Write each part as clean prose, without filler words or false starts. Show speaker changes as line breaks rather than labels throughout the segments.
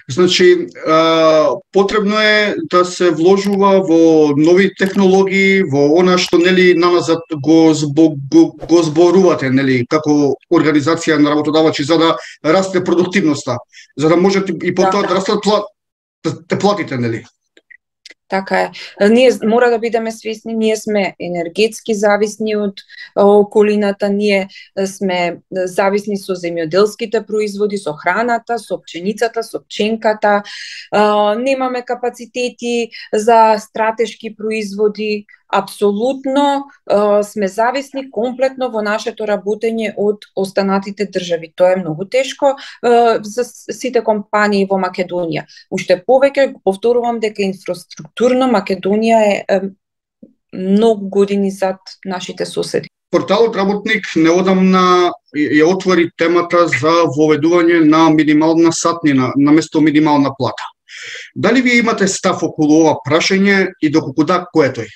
Значи, потребно е да се вложува во нови технологии, во она што нели наназад го зборувате, нели, како организација на работодавачи, за да расте продуктивноста, за да можете и потоа да растат те платите, нели?
Така е. Ние мора да бидеме свесни, ние сме енергетски зависни од околината, ние сме зависни со земјоделските производи, со храната, со пченицата, со пченката. Немаме капацитети за стратешки производи. Апсолутно сме зависни комплетно во нашето работење од останатите држави. Тоа е многу тешко за сите компании во Македонија. Уште повеќе повторувам дека инфраструктурно Македонија е многу години зад нашите соседи.
Порталот Работник неодамна ја отвори темата за воведување на минимална сатнина наместо минимална плата. Дали вие имате став околу ова прашање и доколку да, кој е тој?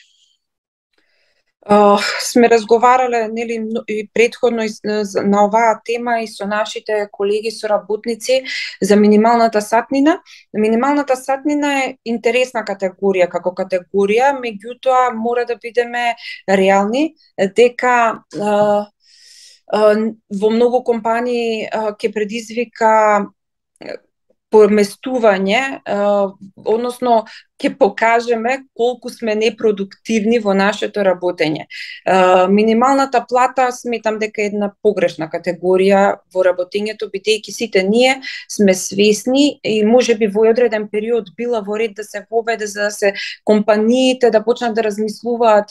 Сме разговарале нели и претходно на оваа тема и со нашите колеги соработници за минималната сатнина. Минималната сатнина е интересна категорија како категорија, меѓутоа мора да бидеме реални дека во многу компании ќе предизвика поместување, односно ќе покажеме колку сме непродуктивни во нашето работење. Минималната плата сметам дека е една погрешна категорија во работењето, бидејќи сите ние сме свесни и можеби во одреден период била во ред да се воведе за да се компаниите да почнат да размислуваат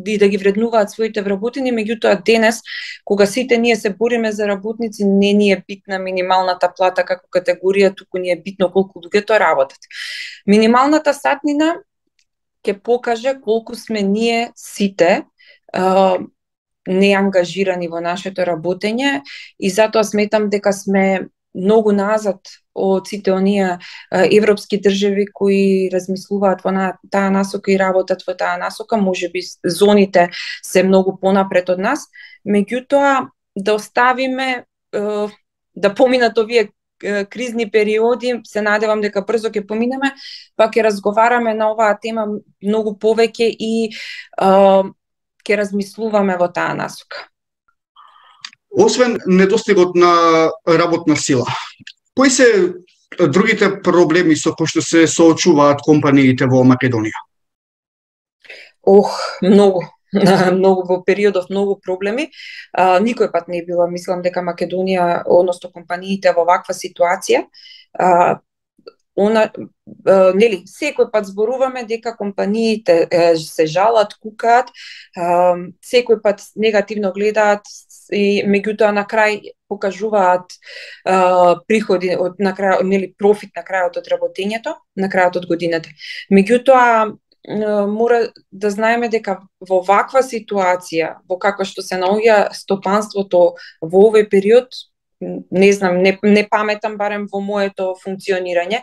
и да ги вреднуваат своите вработени, меѓутоа денес, кога сите ние се бориме за работници, не ни е битна минималната плата како категорија, туку ни е битно колку луѓето работат. Минималната сатнина ќе покаже колку сме ние сите неангажирани во нашето работење и затоа сметам дека сме многу назад од сите оние европски држави кои размислуваат во таа насока и работат во таа насока. Можеби зоните се многу понапред од нас, меѓутоа да оставиме да поминат овие кризни периоди, се надевам дека брзо ќе поминеме, па ќе разговараме на оваа тема многу повеќе и ќе размислуваме во таа насока.
Освен недостигот на работна сила, кои се другите проблеми со кои што се соочуваат компаниите во Македонија?
Многу. Многу во периодов многу проблеми. Никој пат не била, мислам дека Македонија, односно компаниите во ваква ситуација. Нели, секој пат зборуваме дека компаниите се жалат, кукаат, секој пат негативно гледаат и меѓутоа на крај покажуваат приходи од на крај, нели, профит на крајот од работењето, на крајот од годината. Меѓутоа мора да знаеме дека во ваква ситуација, во каква што се наоѓа стопанството во овој период, не знам, не паметам барем во моето функционирање.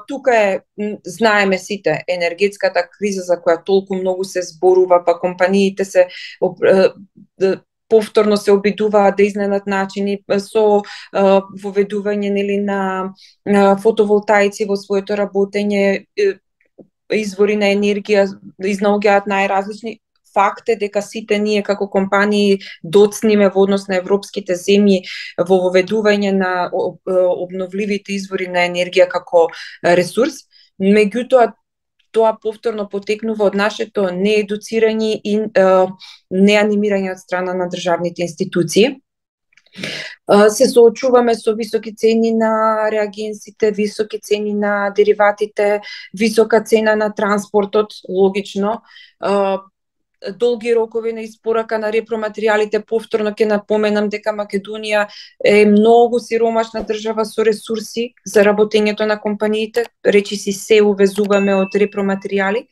Тука е, знаеме сите, енергетската криза за која толку многу се зборува, па компаниите се повторно се обидуваат да изненат начини со воведување нели на фотоволтаици во своето работење, извори на енергија изнаоѓаат најразлични. Факт е дека сите ние како компании доцниме во однос на европските земји во воведување на обновливите извори на енергија како ресурс, меѓутоа тоа повторно потекнува од нашето неедуцирање и неанимирање од страна на државните институции. Се соочуваме со високи цени на реагенсите, високи цени на дериватите, висока цена на транспортот, логично, долги рокови на испорака на репроматеријалите. Повторно ќе напоменам дека Македонија е многу сиромашна држава со ресурси за работењето на компаниите, речиси се увезуваме од репроматеријали.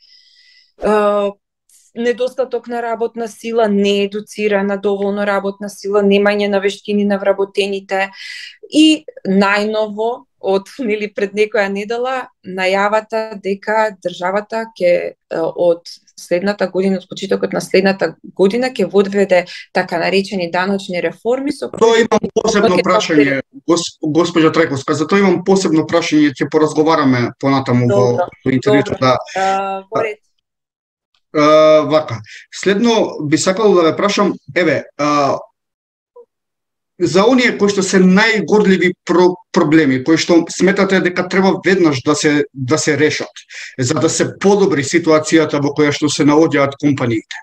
Недостаток на работна сила, неедуцирана доволно работна сила, немање на вештини на вработените и најново од пред некоја недела најавата дека државата ќе од следната година, од почетокот на следната година ќе водведе така наречени даночни реформи со
Тоа имам посебно прашање, госпоѓа Трајковска, за тоа имам посебно прашање, ќе поразговараме понатаму во интервјуто. Да.
Во ред.
Вака. Следно би сакал да ве прашам, за оние кои што се најгорливи проблеми, кои што сметате дека треба веднаш да се решат, за да се подобри ситуацијата во која што се наоѓаат компаниите.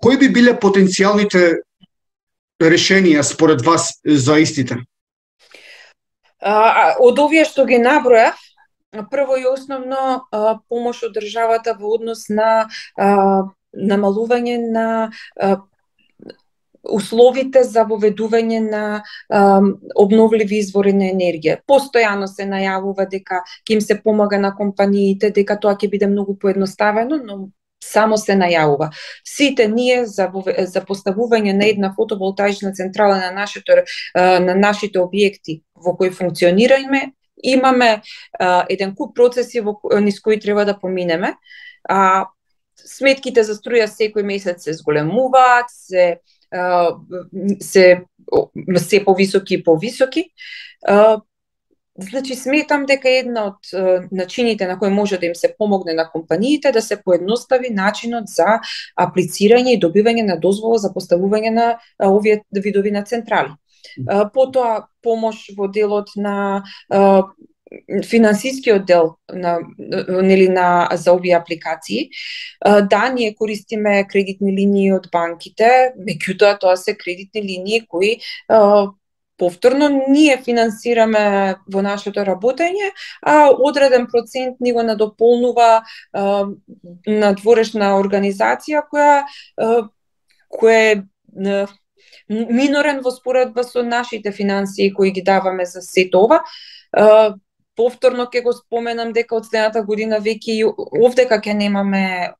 Кои би биле потенцијалните решенија според вас за истите?
Од овие што ги набројав, прво и основно помош од државата во однос на намалување на условите за воведување на обновливи извори на енергија. Постојано се најавува дека ќе им се помага на компаниите, дека тоа ќе биде многу поедноставено, но само се најавува. Сите ние за поставување на една фотоволтаична централа на нашите објекти во кои функционираме, имаме еден куп процеси низ кои треба да поминеме. Сметките за струја секој месец се зголемуваат, се повисоки и повисоки. Значи, сметам дека една од начините на кои може да им се помогне на компаниите да се поедностави начинот за аплицирање и добивање на дозвола за поставување на овие видови на централи. Потоа помош во делот на финансискиот дел за овие апликации. Да, ние користиме кредитни линии од банките, меѓутоа тоа се кредитни линии кои повторно ние финансираме во нашето работење, а одреден процент ни го надополнува надворешна организација која е минорен во споредба со нашите финансии кои ги даваме за сето ова. Повторно ќе го споменам дека од следната година веќе и овдека ќе немаме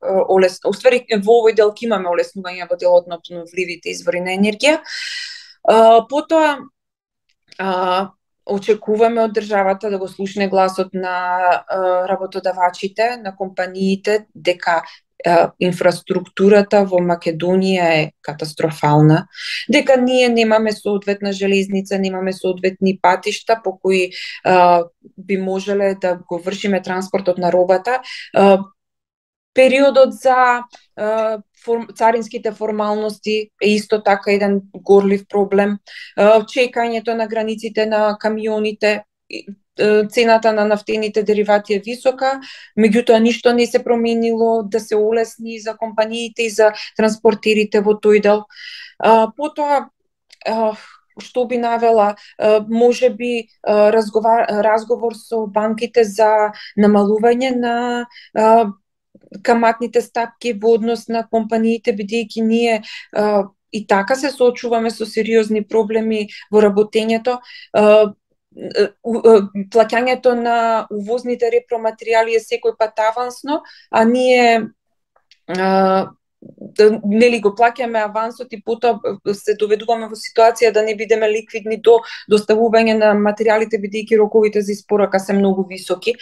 уствари во овој дел ќе имаме олеснување во делот на обновливите извори на енергија. Потоа очекуваме од државата да го слушне гласот на работодавачите, на компаниите, дека инфраструктурата во Македонија е катастрофална, дека ние немаме соодветна железница, немаме соодветни патишта по кои би можеле да го вршиме транспортот на робата. Периодот за царинските формалности е исто така еден горлив проблем. Чекањето на границите на камионите, цената на нафтените деривати е висока, меѓутоа ништо не се променило да се олесни за компаниите и за транспортерите во тој дел. Потоа, што би навела, може би разговор со банките за намалување на каматните стапки во однос на компаниите, бидејќи ние и така се соочуваме со сериозни проблеми во работењето. Плаќањето на увозните репроматеријали е секој пат авансно, а ние нели го плаќаме авансот и потоа се доведуваме во ситуација да не бидеме ликвидни до доставување на материјалите, бидејќи роковите за испорака се многу високи.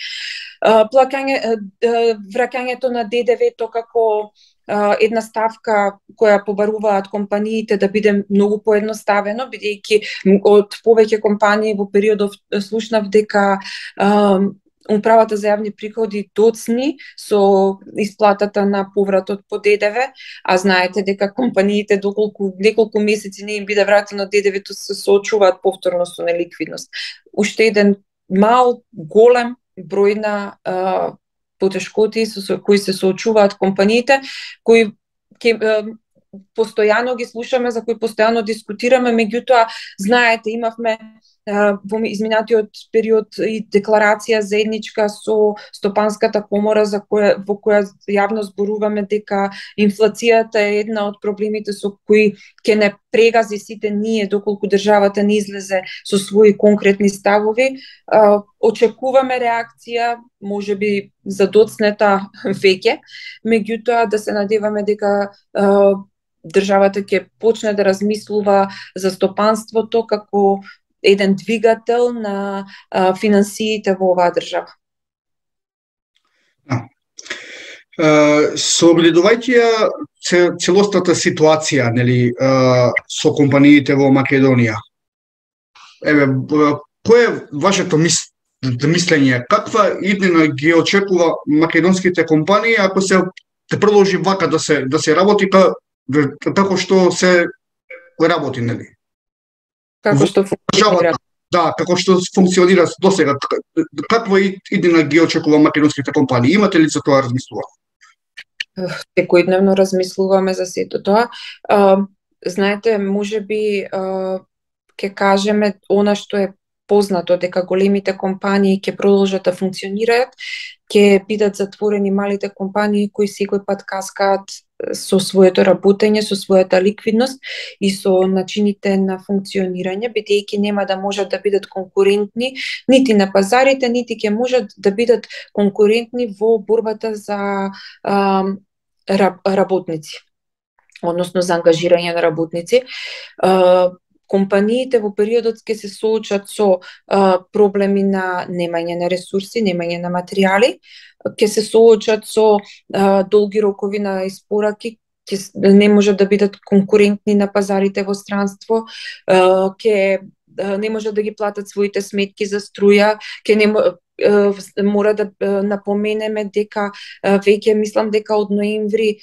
Враќањето на ДДВ-то како една ставка која побаруваат компаниите да биде многу поедноставено, бидејќи од повеќе компании во периодов слушнав дека Управата за јавни приходи доцни со исплатата на повратот по ДДВ, а знаете дека компаниите доколку неколку месеци не им биде вратено ДДВ-то се соочуваат повторно со неликвидност. Уште еден мал, голем број на потешкоти со кои се соочуваат компаниите, кои постојано ги слушаме, за кои постојано дискутираме, меѓутоа, знаете, имавме во изминатиот период и декларација заедничка со Стопанската комора во која јавно зборуваме дека инфлацијата е една од проблемите со кои ќе не прегази сите ние доколку државата не излезе со своји конкретни ставови. Очекуваме реакција, можеби задоцнета веќе, меѓутоа да се надеваме дека државата ќе почне да размислува за стопанството како еден двигател на финансиите во оваа држава.
Согледувајќи ја целостната ситуација, нели, со компаниите во Македонија. Еве, кој е вашето мислење? Каква иднина ги очекува македонските компании ако се те продолжи вака да се работи како што се работи, нели?
Како што функционира.
Да, како што функционира досега. Каква иднина ги очекува македонските компании? Имате ли за тоа размислување?
Секојдневно размислуваме за сето тоа. Знаете, можеби ќе кажеме она што е познато, дека големите компании ќе продолжат да функционираат, ќе бидат затворени малите компании кои секој пат каскаат со своето работење, со својата ликвидност и со начините на функционирање, бидејќи нема да можат да бидат конкурентни нити на пазарите, нити ќе можат да бидат конкурентни во борбата за работници, односно за ангажирање на работници. Компаниите во периодот ќе се соочат со проблеми на немање на ресурси, немање на материјали, ќе се соочат со долги рокови на испораки, ќе не можат да бидат конкурентни на пазарите во странство, ќе не можат да ги платат своите сметки за струја, ќе не мора да напоменеме дека веќе мислам дека од ноември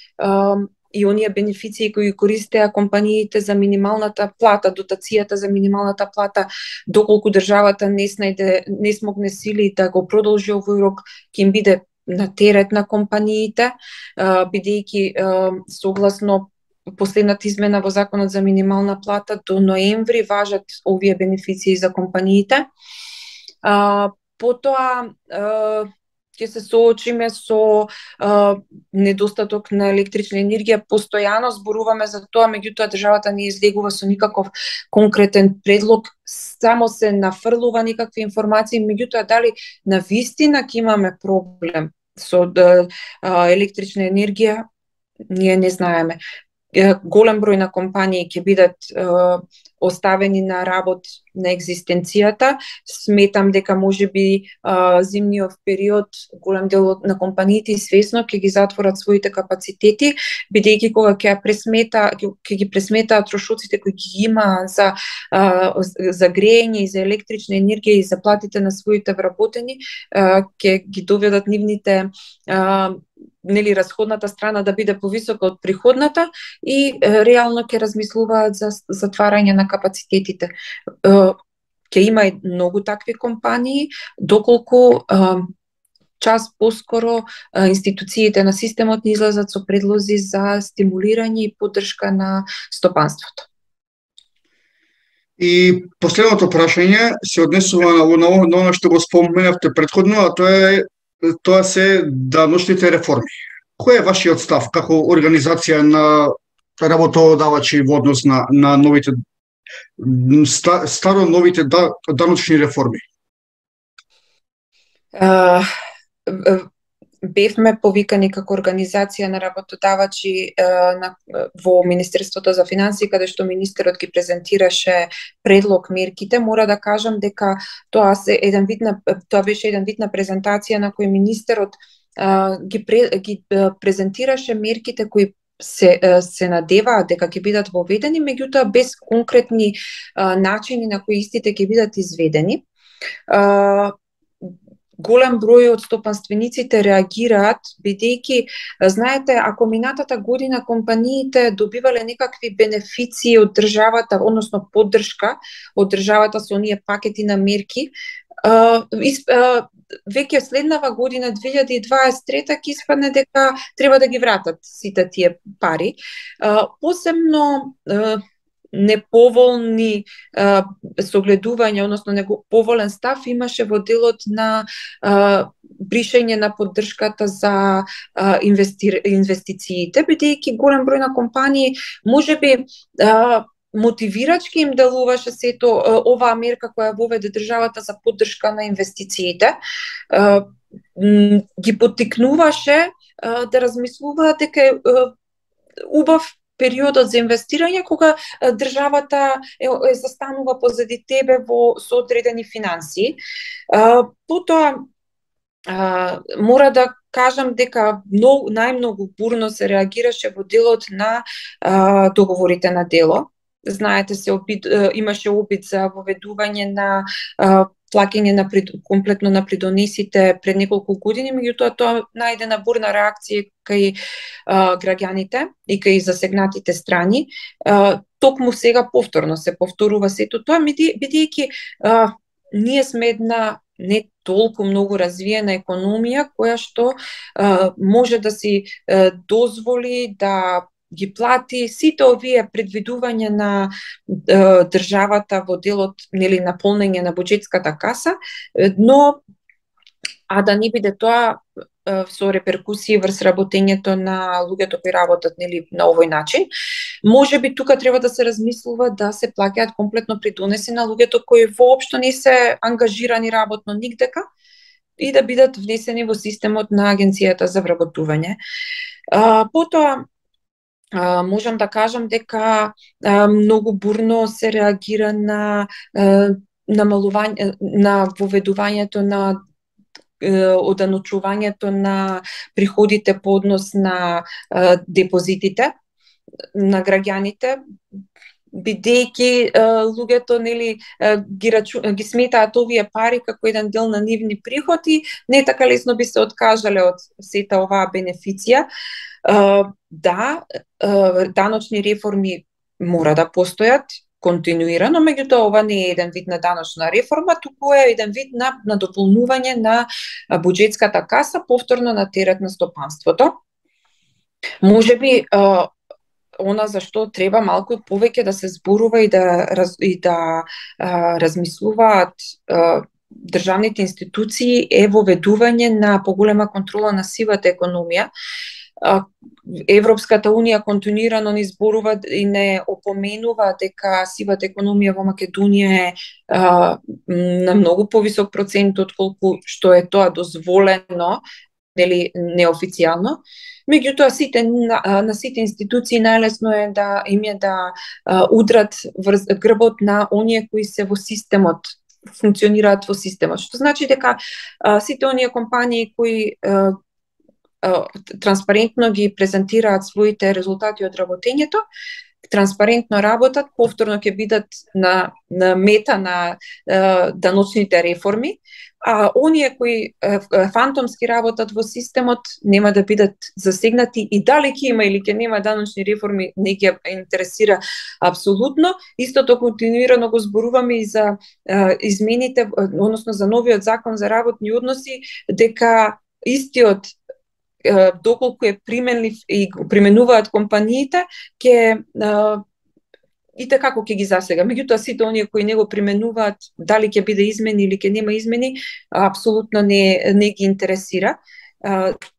и оние бенефиции кои користеа компаниите за минималната плата, дотацијата за минималната плата, доколку државата не смогне сили да го продолжи овој рок, ќе им биде на терет на компаниите, бидејќи согласно последната измена во законот за минимална плата до ноември важат овие бенефиции за компаниите. Потоа ќе се соочиме со недостаток на електрична енергија. Постојано зборуваме за тоа, меѓутоа државата не излегува со никаков конкретен предлог, само се нафрлува никакви информации, меѓутоа дали на вистина ќе имаме проблем со електрична енергија, ние не знаеме. Голем број на компании ќе бидат оставени на работ на екзистенцијата. Сметам дека можеби зимниот период голем дел на компаниите свесно ќе ги затворат своите капацитети, бидејќи кога ќе ги пресметаат трошоците кои ги има за грејење и за електрична енергија и за платите на своите вработени, ќе ги доведат нивните расходната страна да биде повисока од приходната и реално ќе размислуваат за затварање на капацитетите. Ќе има и многу такви компании, доколку час поскоро институциите на системот не излезат со предлози за стимулирање и поддршка на стопанството.
И последното прашање се однесува на оно што го споменавте претходно, а тоа се даночните реформи. Кој е вашиот став како организација на работодавачи во однос на новите новите даночни реформи?
Бевме повикани како организација на работодавачи во Министерството за финансии, каде што министерот ги презентираше предлог мерките. Мора да кажам дека тоа беше еден вид на презентација на кој министерот ги презентираше мерките кои се надеваат дека ќе бидат воведени, меѓутоа без конкретни начини на кои истите ќе бидат изведени. Голем број од стопанствениците реагираат, бидејќи, знаете, ако минатата година компаниите добивале некакви бенефиции од државата, односно поддршка од државата со оние пакети на мерки, веќе следнава година, 2023, ќе испадне дека треба да ги вратат сите тие пари. Посебно неповолни согледувања, односно неповолен став имаше во делот на бришење на поддршката за инвестициите, бидејќи голем број на компании можеби мотивирачки им делуваше сето оваа мерка која воведе државата за поддршка на инвестициите, ги поттикнуваше да размислуваат дека е убав периодот за инвестирање кога државата застанува позади тебе со одредени финансии. Потоа мора да кажам дека најмногу бурно се реагираше во делот на договорите на дело. Знаете, имаше обид за воведување на плаќање комплетно на придонесите пред неколку години, меѓутоа тоа најде на бурна реакција кај граѓаните и кај засегнатите страни. Токму сега повторно се повторува сето тоа, бидејќи ние сме една не толку многу развиена економија која што може да си дозволи да ги плати сите овие предвидувања на државата во делот, нели, на полнење на буџетската каса, но да не биде тоа со реперкусии врз работењето на луѓето кои работат, нели, на овој начин. Може би тука треба да се размислува да се плаќаат комплетно придонеси на луѓето кои воопшто не се ангажирани работно нигдека и да бидат внесени во системот на Агенцијата за вработување. Потоа можам да кажам дека многу бурно се реагира на намалување, на воведувањето на оданочувањето на приходите по однос на депозитите на граѓаните, бидејќи луѓето, нели, ги сметаат овие пари како еден дел на нивни приходи, не така лесно би се откажале од сета оваа бенефиција. Даночни реформи мора да постојат континуирано, меѓутоа ова не е еден вид на даночна реформа, туку е еден вид на дополнување на буџетската каса повторно на терет на стопанството. Можеби она за што треба малку повеќе да се зборува и да размислуваат државните институции е воведување на поголема контрола на сивата економија. Европската унија континуирано ни зборува и не опоменува дека сивата економија во Македонија е на многу повисок процент отколку што е тоа дозволено, нели, неофицијално. Меѓутоа на сите институции најлесно е да им е да удрат врз грбот на оние кои се во системот, функционираат во системот. Што значи дека сите оние компании кои транспарентно ги презентираат своите резултати од работењето, транспарентно работат, повторно ќе бидат на мета на даночните реформи, а оние кои фантомски работат во системот нема да бидат засегнати и дали ќе има или ќе нема даночни реформи не ќе интересира апсолутно. Истото континуирано го зборуваме и за измените, односно за новиот закон за работни односи, дека истиот доколку е применлив и го применуваат компаниите, ќе и така како ќе ги засега. Меѓутоа сите оние кои не го применуваат, дали ќе биде измени или ќе нема измени, апсолутно не ги интересира.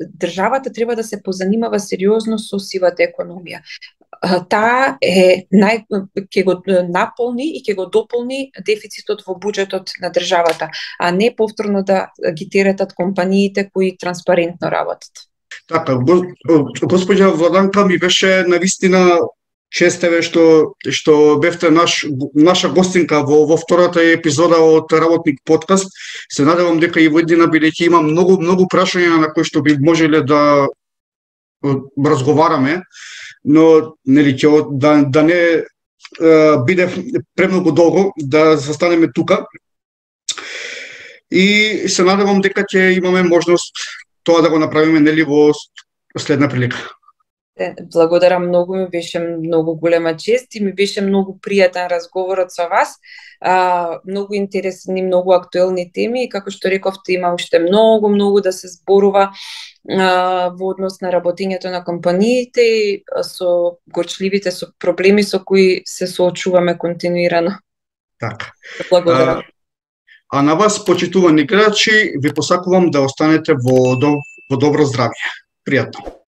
Државата треба да се позанимава сериозно со сивата економија. Таа ќе го наполни и ќе го дополни дефицитот во буџетот на државата, а не повторно да ги теретат компаниите кои транспарентно работат.
Така, госпоѓа Владанка, ми беше навистина честеве што бевте наша гостинка во втората епизода од Работник подкаст. Се надевам дека и во еднина, бидејќи има многу прашања на кои што би можеле да разговараме, но нели да не биде премногу долго да застанеме тука. И се надевам дека ќе имаме можност тоа да го направиме, нели, во следна прилика.
Благодарам многу, ми беше многу голема чест и ми беше многу пријатен разговорот со вас. Многу интересни, многу актуелни теми и како што рековте има уште многу да се зборува во однос на работењето на компаниите и со горчливите со проблеми со кои се соочуваме континуирано.
Така.
Благодарам.
А на вас, почитувани гледачи, ви посакувам да останете во добро здравје. Пријатно.